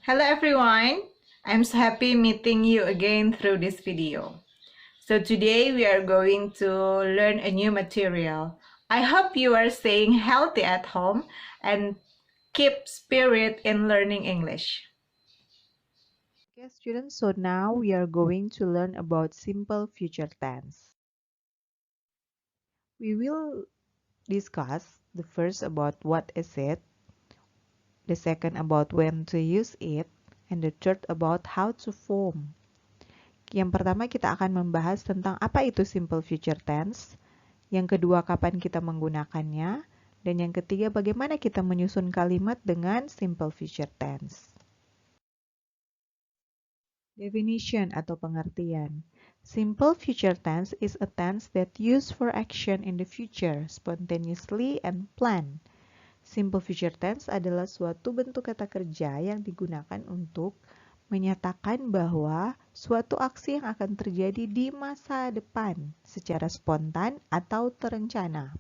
Hello everyone, I'm so happy meeting you again through this video. So today we are going to learn a new material. I hope you are staying healthy at home and keep spirit in learning English. Okay, students, so now we are going to learn about simple future tense. We will discuss the first about what is it, the second about when to use it, and the third about how to form. Yang pertama kita akan membahas tentang apa itu simple future tense, yang kedua kapan kita menggunakannya, dan yang ketiga bagaimana kita menyusun kalimat dengan simple future tense. Definition atau pengertian. Simple future tense is a tense that used for action in the future, spontaneously and planned. Simple future tense adalah suatu bentuk kata kerja yang digunakan untuk menyatakan bahwa suatu aksi yang akan terjadi di masa depan secara spontan atau terencana.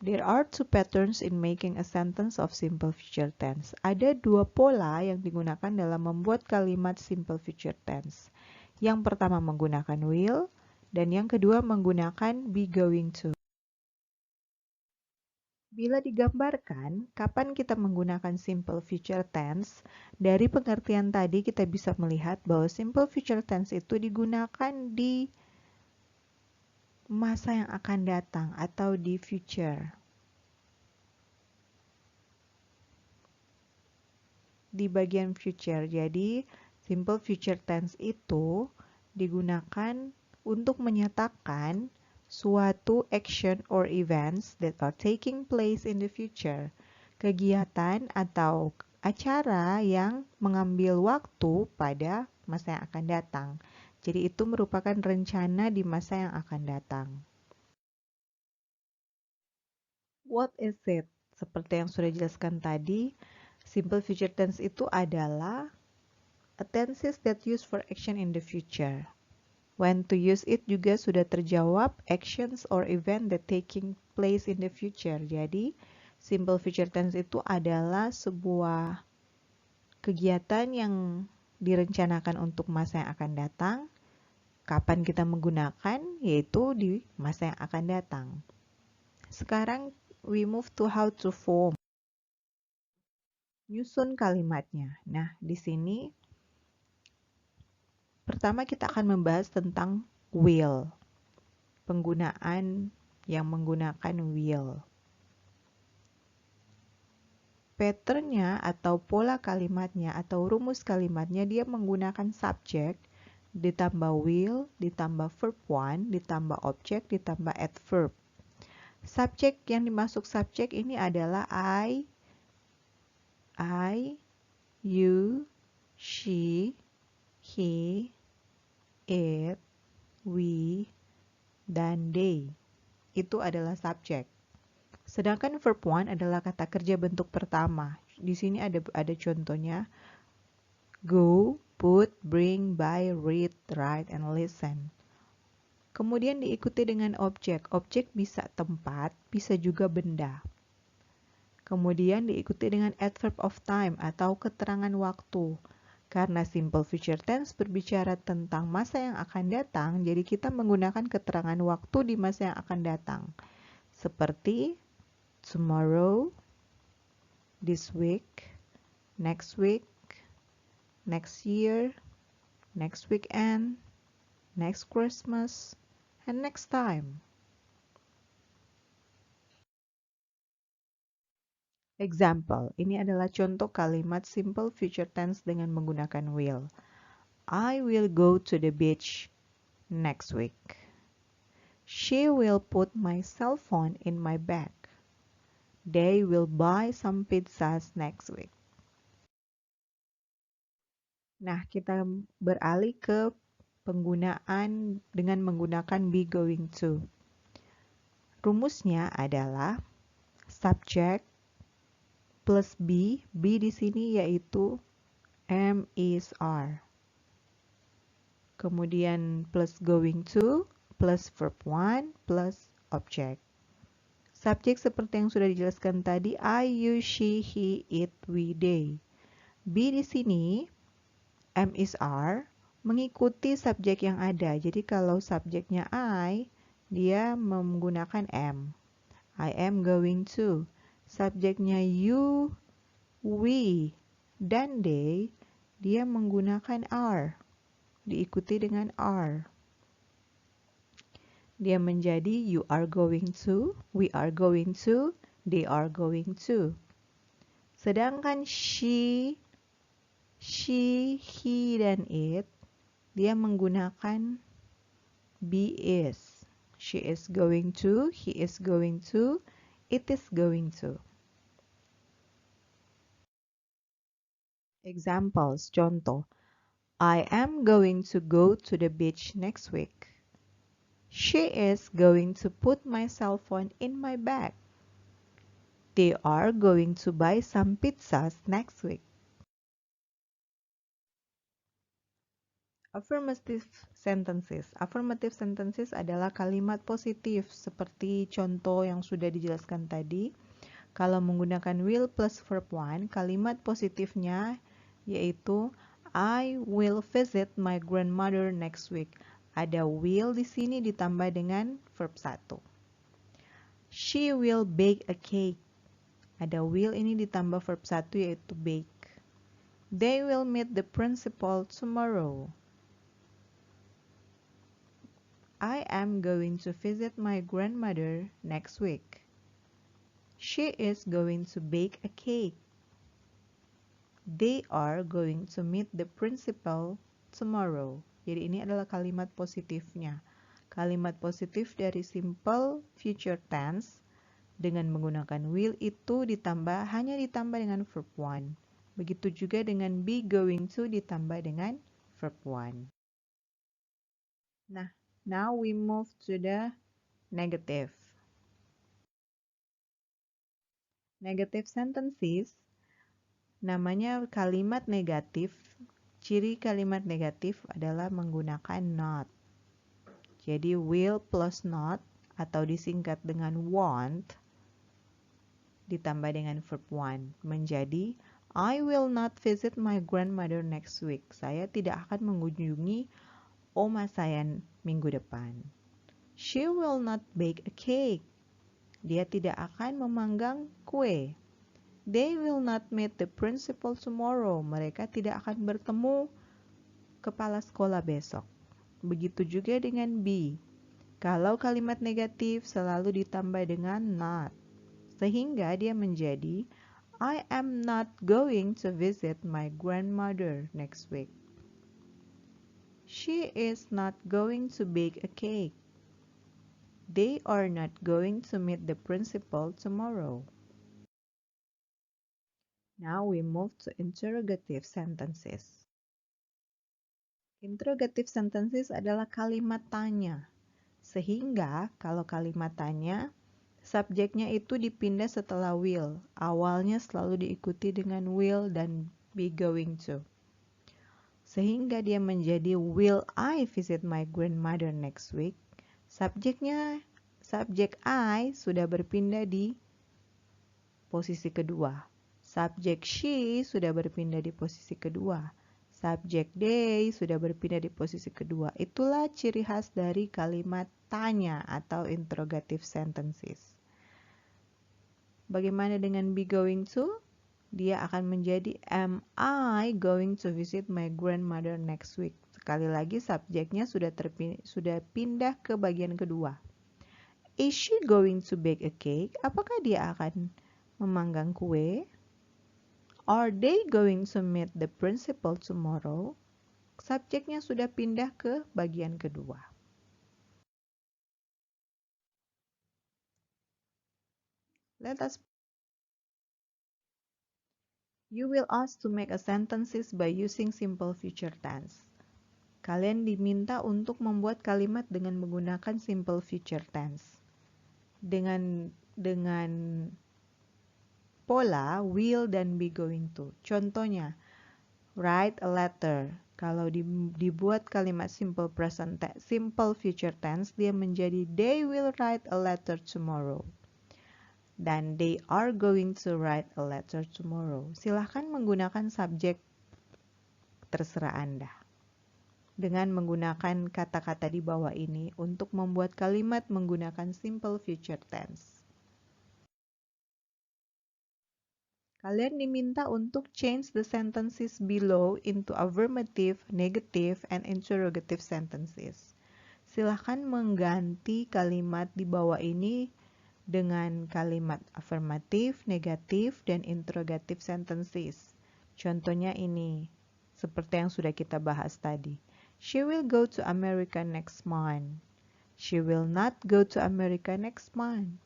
There are two patterns in making a sentence of simple future tense. Ada dua pola yang digunakan dalam membuat kalimat simple future tense. Yang pertama menggunakan will, dan yang kedua menggunakan be going to. Bila digambarkan, kapan kita menggunakan simple future tense, dari pengertian tadi kita bisa melihat bahwa simple future tense itu digunakan di masa yang akan datang atau di future. Di bagian future. Jadi, simple future tense itu digunakan untuk menyatakan suatu action or events that are taking place in the future. Kegiatan atau acara yang mengambil waktu pada masa yang akan datang. Jadi itu merupakan rencana di masa yang akan datang. What is it? Seperti yang sudah dijelaskan tadi, simple future tense itu adalah a tenses that use for action in the future. When to use it juga sudah terjawab, actions or event that taking place in the future. Jadi, simple future tense itu adalah sebuah kegiatan yang direncanakan untuk masa yang akan datang. Kapan kita menggunakan? Yaitu di masa yang akan datang. Sekarang, we move to how to form. Nyusun kalimatnya. Nah, di sini pertama kita akan membahas tentang will. Penggunaan yang menggunakan will. Patternnya atau pola kalimatnya atau rumus kalimatnya dia menggunakan subject, ditambah will, ditambah verb one, ditambah object, ditambah adverb. Subjek yang dimasuk subjek ini adalah I, you, she, he, it, we, dan they. Itu adalah subjek. Sedangkan verb one adalah kata kerja bentuk pertama. Di sini ada contohnya. Go, put, bring, buy, read, write, and listen. Kemudian diikuti dengan objek. Objek bisa tempat, bisa juga benda. Kemudian diikuti dengan adverb of time atau keterangan waktu. Karena simple future tense berbicara tentang masa yang akan datang, jadi kita menggunakan keterangan waktu di masa yang akan datang. Seperti tomorrow, this week, next year, next weekend, next Christmas, and next time. Example, ini adalah contoh kalimat simple future tense dengan menggunakan will. I will go to the beach next week. She will put my cell phone in my bag. They will buy some pizzas next week. Nah, kita beralih ke penggunaan dengan menggunakan be going to. Rumusnya adalah subject plus be di sini yaitu am, is, are. Kemudian plus going to, plus verb one, plus object. Subjek seperti yang sudah dijelaskan tadi, I, you, she, he, it, we, they. Be di sini, am is are, mengikuti subjek yang ada. Jadi kalau subjeknya I, dia menggunakan am. I am going to. Subjeknya you, we, dan they, dia menggunakan are. Diikuti dengan are. Dia menjadi you are going to, we are going to, they are going to. Sedangkan she, he, dan it, dia menggunakan be is. She is going to, he is going to, it is going to. Examples, contoh. I am going to go to the beach next week. She is going to put my cell phone in my bag. They are going to buy some pizzas next week. Affirmative sentences. Affirmative sentences adalah kalimat positif seperti contoh yang sudah dijelaskan tadi. Kalau menggunakan will plus verb one, kalimat positifnya yaitu I will visit my grandmother next week. Ada will di sini ditambah dengan verb 1. She will bake a cake. Ada will ini ditambah verb 1 yaitu bake. They will meet the principal tomorrow. I am going to visit my grandmother next week. She is going to bake a cake. They are going to meet the principal tomorrow. Jadi ini adalah kalimat positifnya. Kalimat positif dari simple future tense dengan menggunakan will itu hanya ditambah dengan verb one. Begitu juga dengan be going to ditambah dengan verb one. Nah, now we move to the negative. Negative sentences namanya kalimat negatif. Ciri kalimat negatif adalah menggunakan not. Jadi will plus not atau disingkat dengan won't ditambah dengan verb one menjadi I will not visit my grandmother next week. Saya tidak akan mengunjungi oma saya minggu depan. She will not bake a cake. Dia tidak akan memanggang kue. They will not meet the principal tomorrow. Mereka tidak akan bertemu kepala sekolah besok. Begitu juga dengan be. Kalau kalimat negatif selalu ditambah dengan not. Sehingga dia menjadi I am not going to visit my grandmother next week. She is not going to bake a cake. They are not going to meet the principal tomorrow. Now we move to interrogative sentences. Interrogative sentences adalah kalimat tanya. Sehingga kalau kalimat tanya, subjeknya itu dipindah setelah will. Awalnya selalu diikuti dengan will dan be going to. Sehingga dia menjadi will I visit my grandmother next week. Subjek I sudah berpindah di posisi kedua. Subjek she sudah berpindah di posisi kedua. Subjek they sudah berpindah di posisi kedua. Itulah ciri khas dari kalimat tanya atau interrogative sentences. Bagaimana dengan be going to? Dia akan menjadi am I going to visit my grandmother next week? Sekali lagi subjeknya sudah pindah ke bagian kedua. Is she going to bake a cake? Apakah dia akan memanggang kue? Are they going to meet the principal tomorrow? Subjeknya sudah pindah ke bagian kedua. Let us. You will ask to make a sentences by using simple future tense. Kalian diminta untuk membuat kalimat dengan menggunakan simple future tense. Dengan pola will dan be going to. Contohnya, write a letter. Kalau dibuat kalimat simple future tense, dia menjadi they will write a letter tomorrow. dan they are going to write a letter tomorrow. Silahkan menggunakan subjek terserah Anda. Dengan menggunakan kata-kata di bawah ini untuk membuat kalimat menggunakan simple future tense. Kalian diminta untuk change the sentences below into affirmative, negative, and interrogative sentences. Silahkan mengganti kalimat di bawah ini dengan kalimat affirmative, negatif, dan interrogative sentences. Contohnya ini, seperti yang sudah kita bahas tadi. She will go to America next month. She will not go to America next month.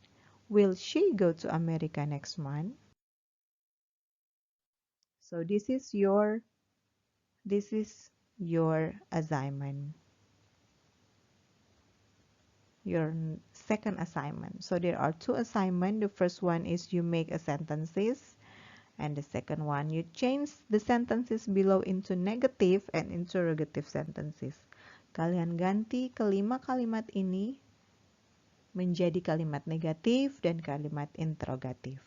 Will she go to America next month? So this is your assignment. Your second assignment. So there are two assignments. The first one is you make a sentences, and the second one you change the sentences below into negative and interrogative sentences. Kalian ganti kelima kalimat ini menjadi kalimat negatif dan kalimat interrogatif.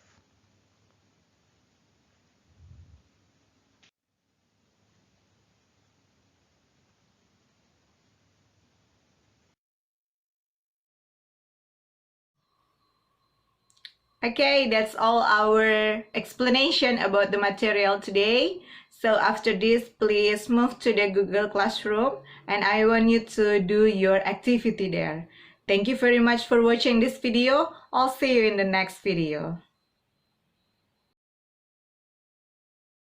Okay, that's all our explanation about the material today. So after this, please move to the Google Classroom and I want you to do your activity there. Thank you very much for watching this video. I'll see you in the next video.